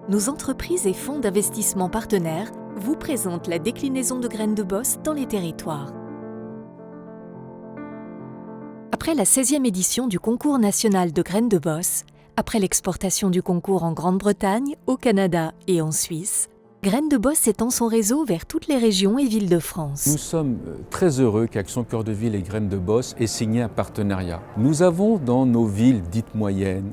nos entreprises et fonds d'investissement partenaires vous présentent la déclinaison de Graines de Boss dans les territoires. Après la 16e édition du concours national de Graines de Boss, après l'exportation du concours en Grande-Bretagne, au Canada et en Suisse, Graines de Boss étend son réseau vers toutes les régions et villes de France. Nous sommes très heureux qu'Action Cœur de Ville et Graines de Boss aient signé un partenariat. Nous avons dans nos villes dites moyennes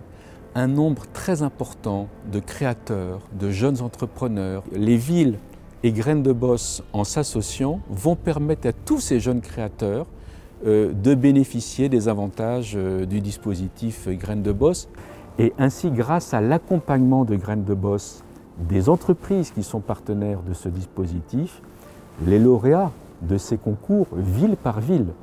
un nombre très important de créateurs, de jeunes entrepreneurs. Les villes et Graines de Boss, en s'associant, vont permettre à tous ces jeunes créateurs de bénéficier des avantages du dispositif Graines de Boss. Et ainsi, grâce à l'accompagnement de Graines de Boss, des entreprises qui sont partenaires de ce dispositif, les lauréats de ces concours, ville par ville,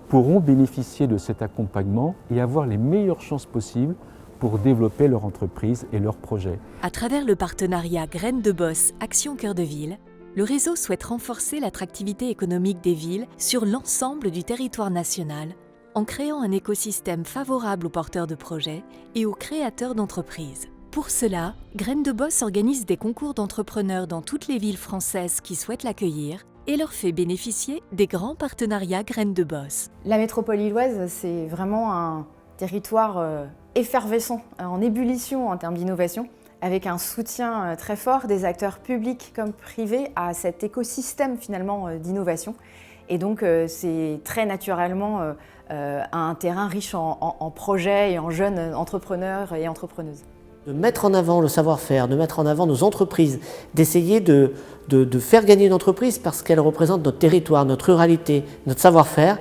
pourront bénéficier de cet accompagnement et avoir les meilleures chances possibles pour développer leur entreprise et leurs projets. À travers le partenariat Graines de Boss Action Cœur de Ville, le réseau souhaite renforcer l'attractivité économique des villes sur l'ensemble du territoire national en créant un écosystème favorable aux porteurs de projets et aux créateurs d'entreprises. Pour cela, Graines de Boss organise des concours d'entrepreneurs dans toutes les villes françaises qui souhaitent l'accueillir et leur fait bénéficier des grands partenariats Graines de Boss. La métropole lilloise, c'est vraiment un territoire effervescent, en ébullition en termes d'innovation, avec un soutien très fort des acteurs publics comme privés à cet écosystème finalement d'innovation. Et donc c'est très naturellement un terrain riche en projets et en jeunes entrepreneurs et entrepreneuses. De mettre en avant le savoir-faire, de mettre en avant nos entreprises, d'essayer de faire gagner une entreprise parce qu'elle représente notre territoire, notre ruralité, notre savoir-faire.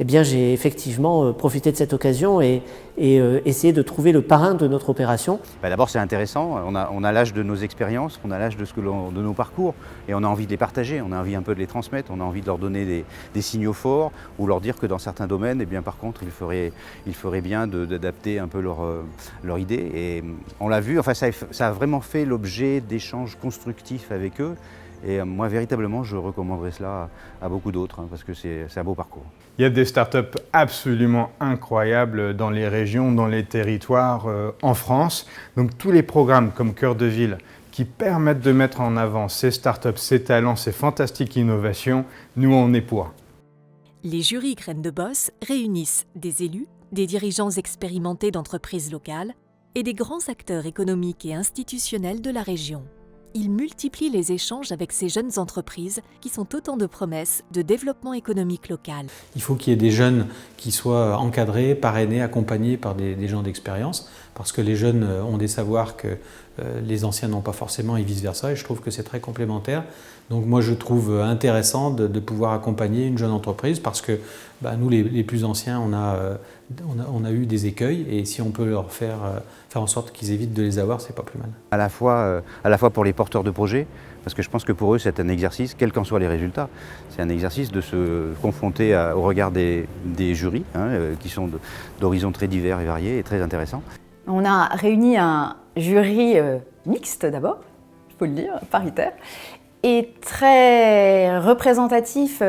Eh bien, j'ai effectivement profité de cette occasion et essayé de trouver le parrain de notre opération. D'abord, c'est intéressant, on a l'âge de nos expériences, on a l'âge de nos parcours et on a envie de les partager, on a envie un peu de les transmettre, on a envie de leur donner des signaux forts ou leur dire que dans certains domaines, eh bien, par contre, il ferait bien d'adapter un peu leur idée. Et on l'a vu, enfin, ça a vraiment fait l'objet d'échanges constructifs avec eux. Et moi, véritablement, je recommanderais cela à beaucoup d'autres, parce que c'est un beau parcours. Il y a des startups absolument incroyables dans les régions, dans les territoires en France. Donc tous les programmes comme Cœur de Ville qui permettent de mettre en avant ces startups, ces talents, ces fantastiques innovations, nous on est pour. Les jurys Graines de Boss réunissent des élus, des dirigeants expérimentés d'entreprises locales et des grands acteurs économiques et institutionnels de la région. Il multiplie les échanges avec ces jeunes entreprises qui sont autant de promesses de développement économique local. Il faut qu'il y ait des jeunes qui soient encadrés, parrainés, accompagnés par des gens d'expérience, parce que les jeunes ont des savoirs que les anciens n'ont pas forcément et vice-versa, et je trouve que c'est très complémentaire. Donc moi je trouve intéressant de pouvoir accompagner une jeune entreprise parce que nous les plus anciens on a eu des écueils et si on peut leur faire en sorte qu'ils évitent de les avoir, c'est pas plus mal. À la fois pour les porteurs de projets, parce que je pense que pour eux c'est un exercice, quels qu'en soient les résultats, c'est un exercice de se confronter au regard des jurys qui sont d'horizons très divers et variés et très intéressants. On a réuni un jury mixte d'abord, il faut le dire, paritaire, et très représentatif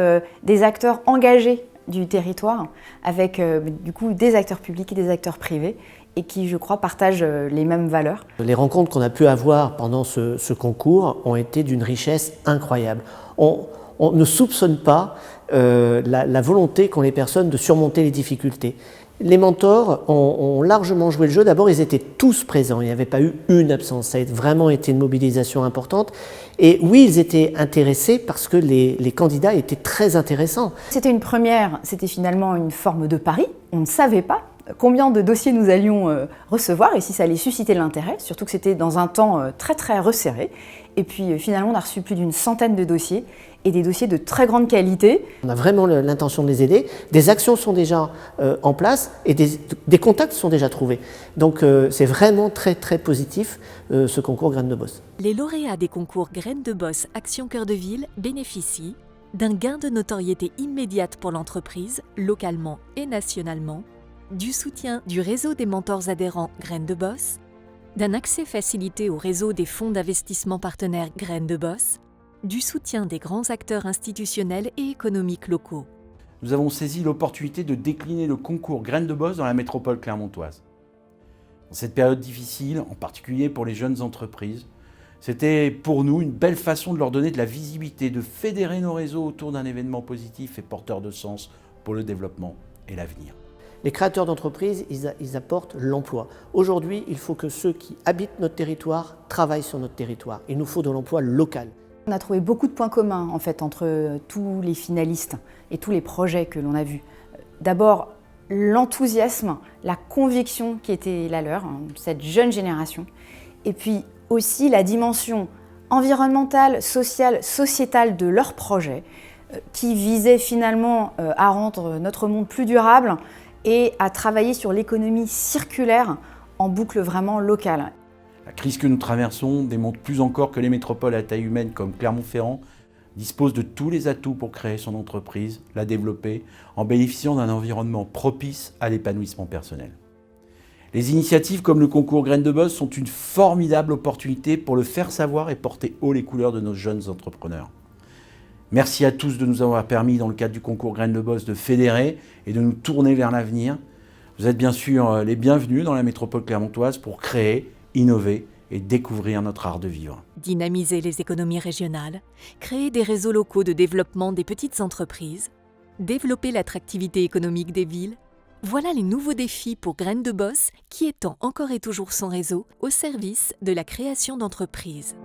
des acteurs engagés du territoire, avec du coup des acteurs publics et des acteurs privés, et qui, je crois, partagent les mêmes valeurs. Les rencontres qu'on a pu avoir pendant ce concours ont été d'une richesse incroyable. On ne soupçonne pas la volonté qu'ont les personnes de surmonter les difficultés. Les mentors ont largement joué le jeu. D'abord, ils étaient tous présents. Il n'y avait pas eu une absence. Ça a vraiment été une mobilisation importante. Et oui, ils étaient intéressés parce que les candidats étaient très intéressants. C'était une première, c'était finalement une forme de pari. On ne savait pas combien de dossiers nous allions recevoir et si ça allait susciter l'intérêt, surtout que c'était dans un temps très très resserré. Et puis finalement, on a reçu plus d'une centaine de dossiers et des dossiers de très grande qualité. On a vraiment l'intention de les aider. Des actions sont déjà en place et des contacts sont déjà trouvés. Donc c'est vraiment très très positif ce concours Graines de Boss. Les lauréats des concours Graines de Boss Action Cœur de Ville bénéficient d'un gain de notoriété immédiate pour l'entreprise, localement et nationalement, du soutien du réseau des mentors adhérents Graines de Boss, d'un accès facilité au réseau des fonds d'investissement partenaires Graines de Boss, du soutien des grands acteurs institutionnels et économiques locaux. Nous avons saisi l'opportunité de décliner le concours Graines de Boss dans la métropole clermontoise. Dans cette période difficile, en particulier pour les jeunes entreprises, C'était pour nous une belle façon de leur donner de la visibilité, de fédérer nos réseaux autour d'un événement positif et porteur de sens pour le développement et l'avenir. Les créateurs d'entreprises, ils apportent l'emploi. Aujourd'hui, il faut que ceux qui habitent notre territoire travaillent sur notre territoire. Il nous faut de l'emploi local. On a trouvé beaucoup de points communs en fait entre tous les finalistes et tous les projets que l'on a vus. D'abord, l'enthousiasme, la conviction qui était la leur, cette jeune génération, et puis aussi la dimension environnementale, sociale, sociétale de leur projet, qui visait finalement à rendre notre monde plus durable et à travailler sur l'économie circulaire en boucle vraiment locale. La crise que nous traversons démontre plus encore que les métropoles à taille humaine comme Clermont-Ferrand disposent de tous les atouts pour créer son entreprise, la développer, en bénéficiant d'un environnement propice à l'épanouissement personnel. Les initiatives comme le concours Graines de Boss sont une formidable opportunité pour le faire savoir et porter haut les couleurs de nos jeunes entrepreneurs. Merci à tous de nous avoir permis, dans le cadre du concours Graines de Boss, de fédérer et de nous tourner vers l'avenir. Vous êtes bien sûr les bienvenus dans la métropole clermontoise pour créer, innover et découvrir notre art de vivre. Dynamiser les économies régionales, créer des réseaux locaux de développement des petites entreprises, développer l'attractivité économique des villes, voilà les nouveaux défis pour Graines de Boss qui étend encore et toujours son réseau au service de la création d'entreprises.